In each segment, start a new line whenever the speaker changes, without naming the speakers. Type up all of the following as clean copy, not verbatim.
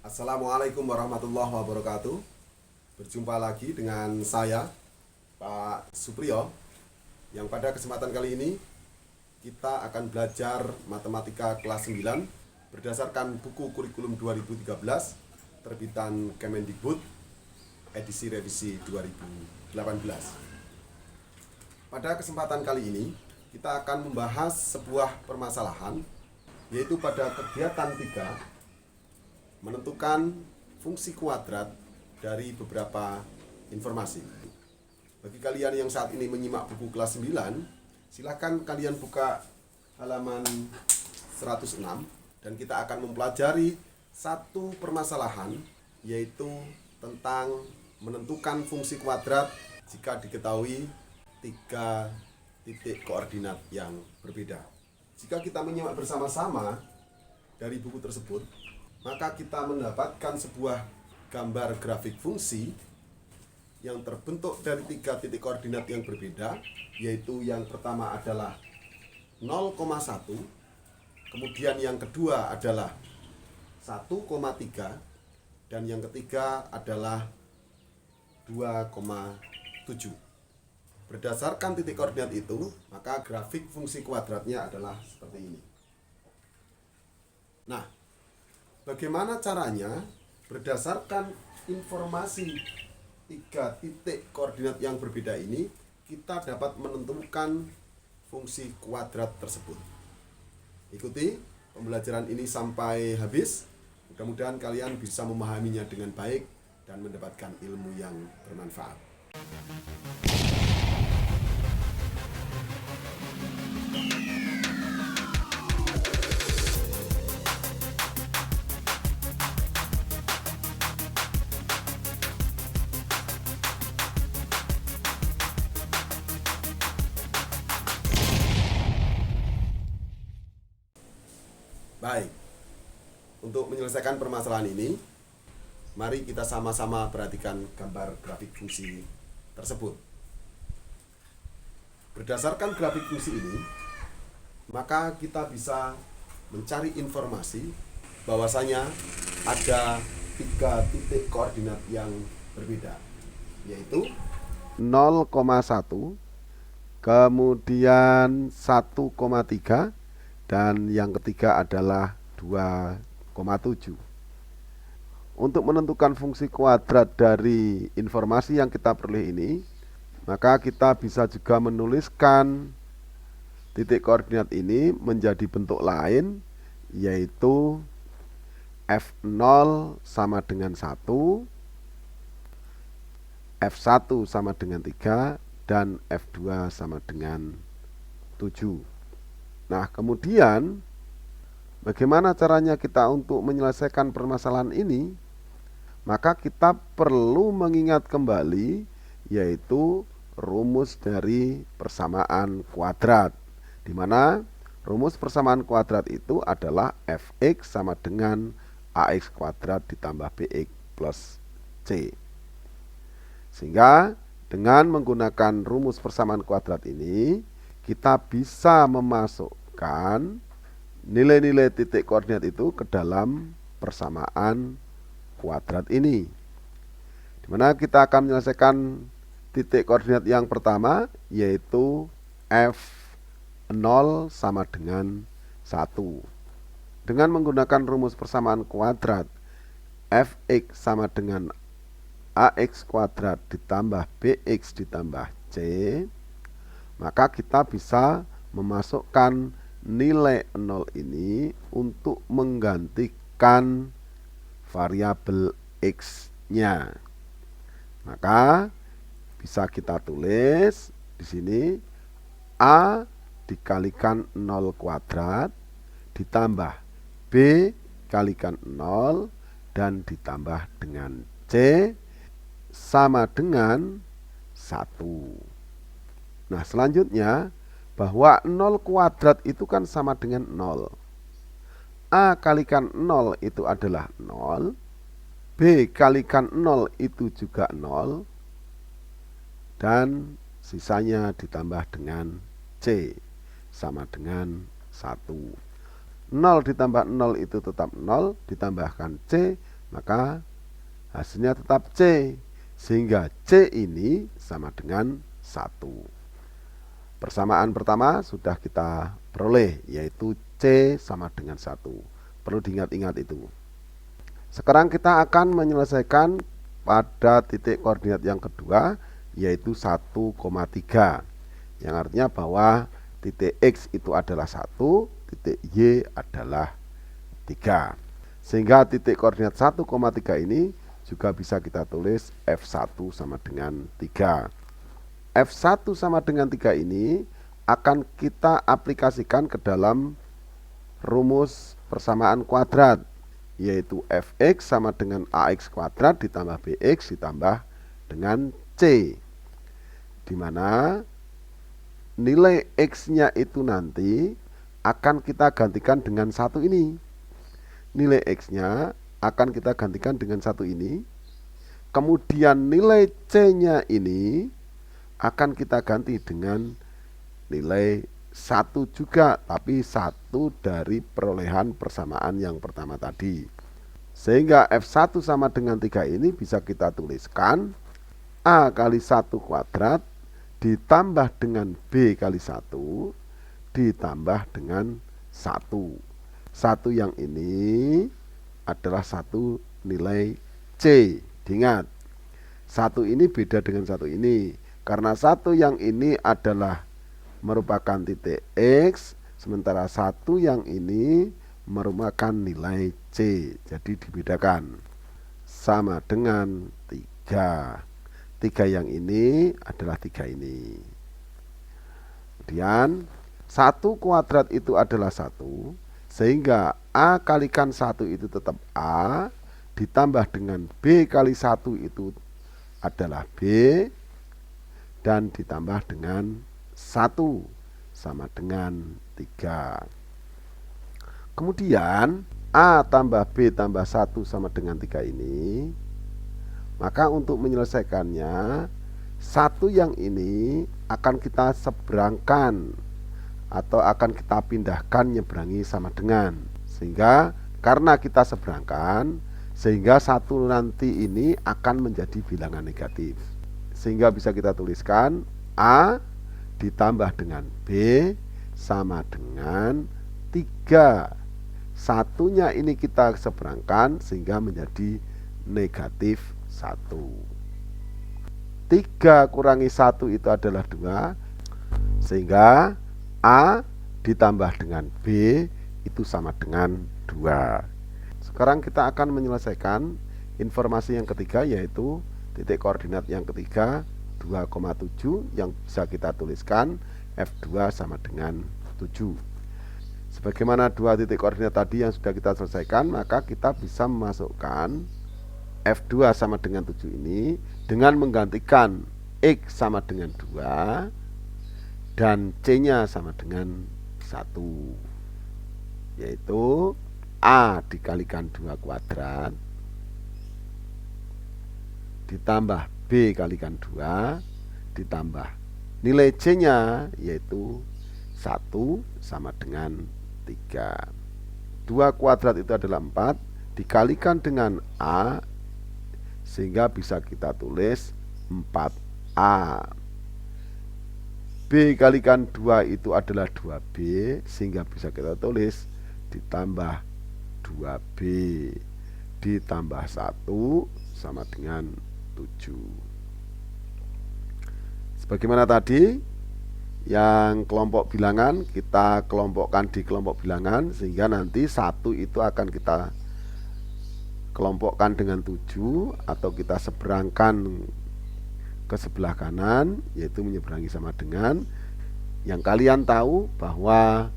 Assalamualaikum warahmatullahi wabarakatuh. Berjumpa lagi dengan saya, Pak Supriyo, yang pada kesempatan kali ini kita akan belajar matematika kelas 9 berdasarkan buku kurikulum 2013 terbitan Kemendikbud edisi revisi 2018. Pada kesempatan kali ini kita akan membahas sebuah permasalahan, yaitu pada kegiatan 3 menentukan fungsi kuadrat dari beberapa informasi. Bagi kalian yang saat ini menyimak buku kelas 9, silakan kalian buka halaman 106 dan kita akan mempelajari satu permasalahan, yaitu tentang menentukan fungsi kuadrat jika diketahui 3 titik koordinat yang berbeda. Jika kita menyimak bersama-sama dari buku tersebut, maka kita mendapatkan sebuah gambar grafik fungsi yang terbentuk dari 3 titik koordinat yang berbeda, yaitu yang pertama adalah 0,1, kemudian yang kedua adalah 1,3, dan yang ketiga adalah 2,7. Berdasarkan titik koordinat itu, maka grafik fungsi kuadratnya adalah seperti ini. Nah, bagaimana caranya berdasarkan informasi 3 titik koordinat yang berbeda ini kita dapat menentukan fungsi kuadrat tersebut? Ikuti pembelajaran ini sampai habis. Mudah-mudahan kalian bisa memahaminya dengan baik dan mendapatkan ilmu yang bermanfaat. Baik, untuk menyelesaikan permasalahan ini, mari kita sama-sama perhatikan gambar grafik fungsi tersebut. Berdasarkan grafik fungsi ini, maka kita bisa mencari informasi bahwasanya ada 3 titik koordinat yang berbeda, yaitu 0,1, kemudian 1,3, dan yang ketiga adalah 2,7. Untuk menentukan fungsi kuadrat dari informasi yang kita peroleh ini, maka kita bisa juga menuliskan titik koordinat ini menjadi bentuk lain, yaitu F0 sama dengan 1, F1 sama dengan 3, dan F2 sama dengan 7. Nah, kemudian bagaimana caranya kita untuk menyelesaikan permasalahan ini? Maka kita perlu mengingat kembali, yaitu rumus dari persamaan kuadrat, di mana rumus persamaan kuadrat itu adalah fx sama dengan ax kuadrat ditambah bx plus c. Sehingga dengan menggunakan rumus persamaan kuadrat ini, kita bisa memasukkan nilai-nilai titik koordinat itu ke dalam persamaan kuadrat ini, dimana kita akan menyelesaikan titik koordinat yang pertama, yaitu F0 sama dengan 1. Dengan menggunakan rumus persamaan kuadrat, fx sama dengan ax kuadrat ditambah bx ditambah c, maka kita bisa memasukkan nilai 0 ini untuk menggantikan variabel x-nya. Maka bisa kita tulis di sini a dikalikan 0 kuadrat ditambah b kalikan 0 dan ditambah dengan c sama dengan 1. Nah, selanjutnya bahwa 0 kuadrat itu kan sama dengan 0. A kalikan 0 itu adalah 0. B kalikan 0 itu juga 0. Dan sisanya ditambah dengan C sama dengan 1. 0 ditambah 0 itu tetap 0, ditambahkan C maka hasilnya tetap C, sehingga C ini sama dengan 1. Persamaan pertama sudah kita peroleh, yaitu C sama dengan 1. Perlu diingat-ingat itu. Sekarang kita akan menyelesaikan pada titik koordinat yang kedua, yaitu 1,3, yang artinya bahwa titik X itu adalah 1, titik Y adalah 3. Sehingga titik koordinat 1,3 ini juga bisa kita tulis F1 sama dengan 3. F1 sama dengan 3 ini akan kita aplikasikan ke dalam rumus persamaan kuadrat, yaitu Fx sama dengan Ax kuadrat ditambah Bx ditambah dengan C, di mana nilai X-nya itu nanti akan kita gantikan dengan 1 ini. Nilai X-nya akan kita gantikan dengan 1 ini. Kemudian nilai C-nya ini akan kita ganti dengan nilai 1 juga, tapi 1 dari perolehan persamaan yang pertama tadi. Sehingga F1 sama dengan 3 ini bisa kita tuliskan A kali 1 kuadrat ditambah dengan B kali 1 ditambah dengan 1. 1 yang ini adalah 1 nilai C. Diingat, 1 ini beda dengan 1 ini, karena 1 yang ini adalah merupakan titik X, sementara 1 yang ini merupakan nilai C. Jadi dibedakan. Sama dengan 3. 3 yang ini adalah 3 ini. Kemudian 1 kuadrat itu adalah 1, sehingga A kalikan 1 itu tetap A, ditambah dengan B kali 1 itu adalah B, dan ditambah dengan 1 sama dengan 3. Kemudian A tambah B tambah 1 sama dengan 3 ini, maka untuk menyelesaikannya 1 yang ini akan kita seberangkan atau akan kita pindahkan nyeberangi sama dengan, sehingga karena kita seberangkan, sehingga 1 nanti ini akan menjadi bilangan negatif, sehingga bisa kita tuliskan A ditambah dengan B sama dengan 3. Satunya ini kita seberangkan sehingga menjadi negatif 1. 3 kurangi 1 itu adalah 2, sehingga A ditambah dengan B itu sama dengan 2. Sekarang kita akan menyelesaikan informasi yang ketiga, yaitu titik koordinat yang ketiga 2,7, yang bisa kita tuliskan F2 sama dengan 7. Sebagaimana 2 titik koordinat tadi yang sudah kita selesaikan, maka kita bisa memasukkan F2 sama dengan 7 ini dengan menggantikan X sama dengan 2 dan C-nya sama dengan 1, yaitu A dikalikan 2 kuadrat ditambah B kalikan 2 ditambah nilai C-nya yaitu 1 sama dengan 3. 2 kuadrat itu adalah 4 dikalikan dengan A, sehingga bisa kita tulis 4A. B kalikan 2 itu adalah 2B, sehingga bisa kita tulis ditambah 2B ditambah 1 sama dengan 7. Sebagaimana tadi yang kelompok bilangan kita kelompokkan di kelompok bilangan, sehingga nanti 1 itu akan kita kelompokkan dengan 7 atau kita seberangkan ke sebelah kanan, yaitu menyeberangi sama dengan. Yang kalian tahu bahwa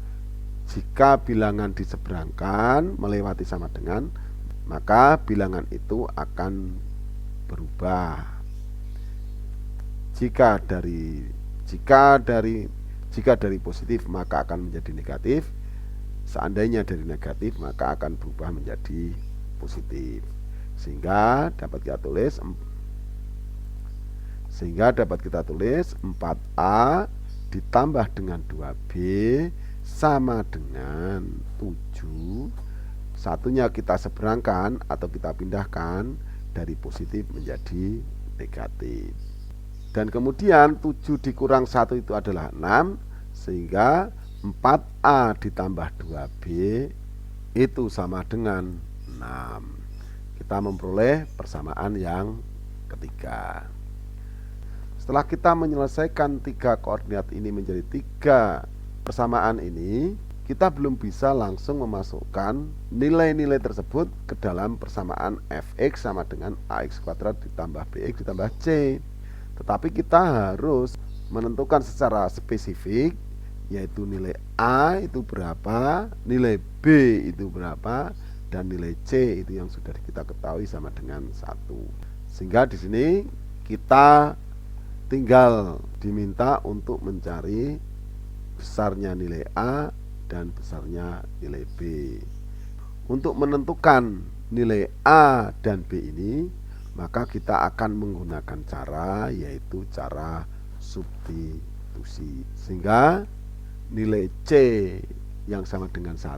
jika bilangan diseberangkan melewati sama dengan, maka bilangan itu akan berubah. Jika dari positif maka akan menjadi negatif. Seandainya dari negatif maka akan berubah menjadi positif. Sehingga dapat kita tulis 4A ditambah dengan 2B sama dengan 7, satunya kita seberangkan atau kita pindahkan dari positif menjadi negatif. Dan kemudian 7 dikurang 1 itu adalah 6, sehingga 4A ditambah 2B itu sama dengan 6. Kita memperoleh persamaan yang ketiga. Setelah kita menyelesaikan 3 koordinat ini menjadi 3 persamaan ini, kita belum bisa langsung memasukkan nilai-nilai tersebut ke dalam persamaan fx sama dengan ax kuadrat ditambah bx ditambah c. Tetapi kita harus menentukan secara spesifik, yaitu nilai a itu berapa, nilai b itu berapa, dan nilai c itu yang sudah kita ketahui sama dengan 1. Sehingga di sini kita tinggal diminta untuk mencari besarnya nilai a dan besarnya nilai b. Untuk menentukan nilai a dan b ini, maka kita akan menggunakan cara, yaitu cara substitusi. Sehingga nilai c yang sama dengan 1,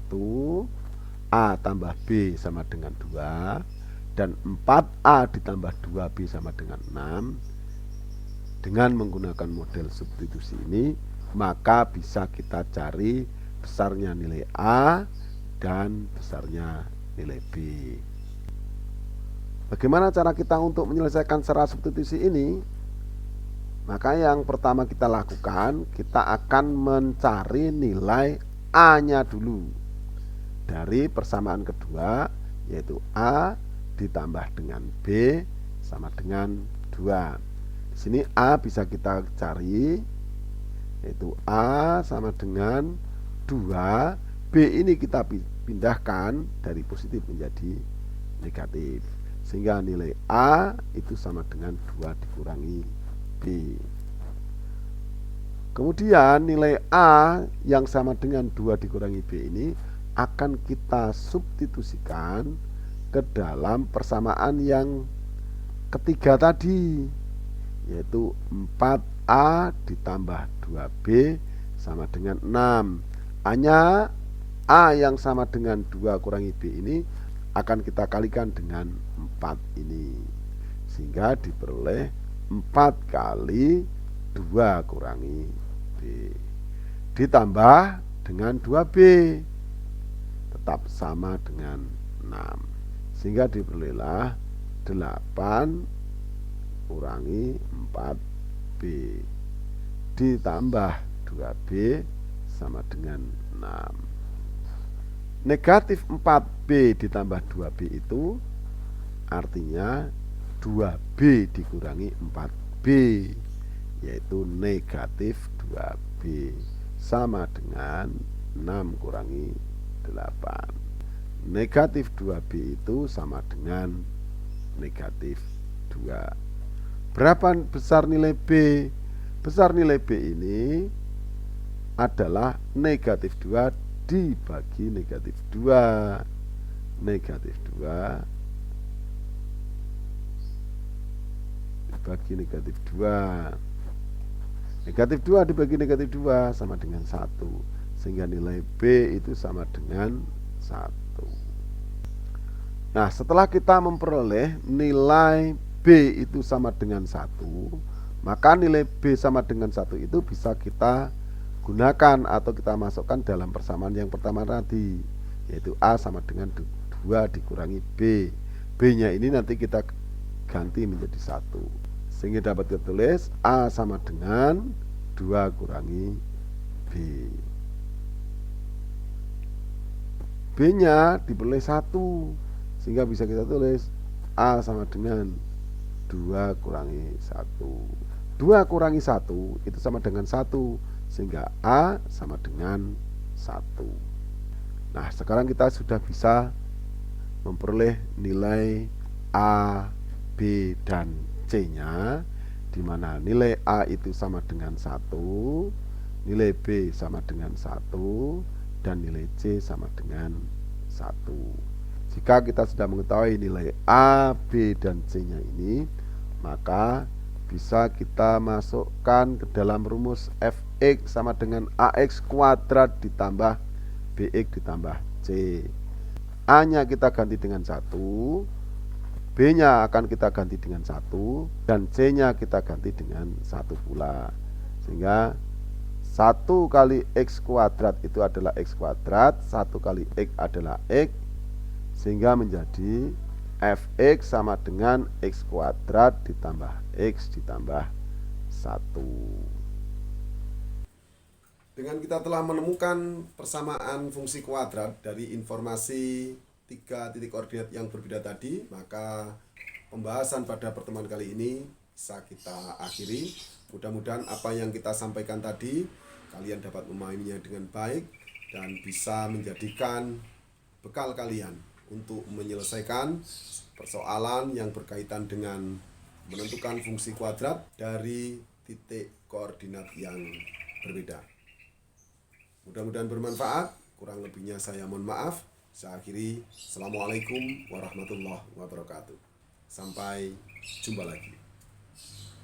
a tambah b sama dengan 2, dan 4a ditambah 2b sama dengan 6. Dengan menggunakan model substitusi ini, maka bisa kita cari besarnya nilai A dan besarnya nilai B. Bagaimana cara kita untuk menyelesaikan secara substitusi ini? Maka yang pertama kita lakukan, kita akan mencari nilai A-nya dulu dari persamaan kedua, yaitu A ditambah dengan B sama dengan 2. Di sini A bisa kita cari, yaitu A sama dengan 2, B ini kita pindahkan dari positif menjadi negatif, sehingga nilai A itu sama dengan 2 dikurangi B. Kemudian nilai A yang sama dengan 2 dikurangi B ini akan kita substitusikan ke dalam persamaan yang ketiga tadi, yaitu 4A ditambah 2B sama dengan 6. Hanya A yang sama dengan 2 kurangi B ini akan kita kalikan dengan 4 ini, sehingga diperoleh 4 kali 2 kurangi B ditambah dengan 2B tetap sama dengan 6, sehingga diperolehlah 8 kurangi 4B ditambah 2B sama dengan 6. Negatif 4B ditambah 2B itu artinya 2B dikurangi 4B, yaitu negatif 2B sama dengan 6 kurangi 8. Negatif 2B itu sama dengan negatif 2. Berapa besar nilai B? Besar nilai B ini adalah negatif 2 dibagi negatif 2. Negatif 2 dibagi negatif 2. Negatif 2 dibagi negatif 2 sama dengan 1, sehingga nilai B itu sama dengan 1. Nah, setelah kita memperoleh nilai B itu sama dengan 1, maka nilai B sama dengan 1 itu bisa kita gunakan atau kita masukkan dalam persamaan yang pertama tadi, yaitu A sama dengan 2 dikurangi B. B nya ini nanti kita ganti menjadi 1, sehingga dapat kita tulis A sama dengan 2 kurangi B. B nya diperoleh 1, sehingga bisa kita tulis A sama dengan 2 kurangi 1. 2 kurangi 1 itu sama dengan 1, sehingga A sama dengan 1. Nah, sekarang kita sudah bisa memperoleh nilai A, B, dan C nya, di mana nilai A itu sama dengan 1, nilai B sama dengan 1, dan nilai C sama dengan 1. Jika kita sudah mengetahui nilai A, B, dan C nya ini, maka bisa kita masukkan ke dalam rumus fx sama dengan ax kuadrat ditambah bx ditambah c. A-nya kita ganti dengan 1, B-nya akan kita ganti dengan 1, dan C-nya kita ganti dengan 1 pula. Sehingga 1 kali X kuadrat itu adalah X kuadrat, 1 kali X adalah X, sehingga menjadi Fx sama dengan X kuadrat ditambah X ditambah 1. Dengan kita telah menemukan persamaan fungsi kuadrat dari informasi 3 titik koordinat yang berbeda tadi, maka pembahasan pada pertemuan kali ini bisa kita akhiri. Mudah-mudahan apa yang kita sampaikan tadi kalian dapat memahaminya dengan baik dan bisa menjadikan bekal kalian untuk menyelesaikan persoalan yang berkaitan dengan menentukan fungsi kuadrat dari titik koordinat yang berbeda. Mudah-mudahan bermanfaat. Kurang lebihnya saya mohon maaf. Saya akhiri. Assalamualaikum warahmatullahi wabarakatuh. Sampai jumpa lagi.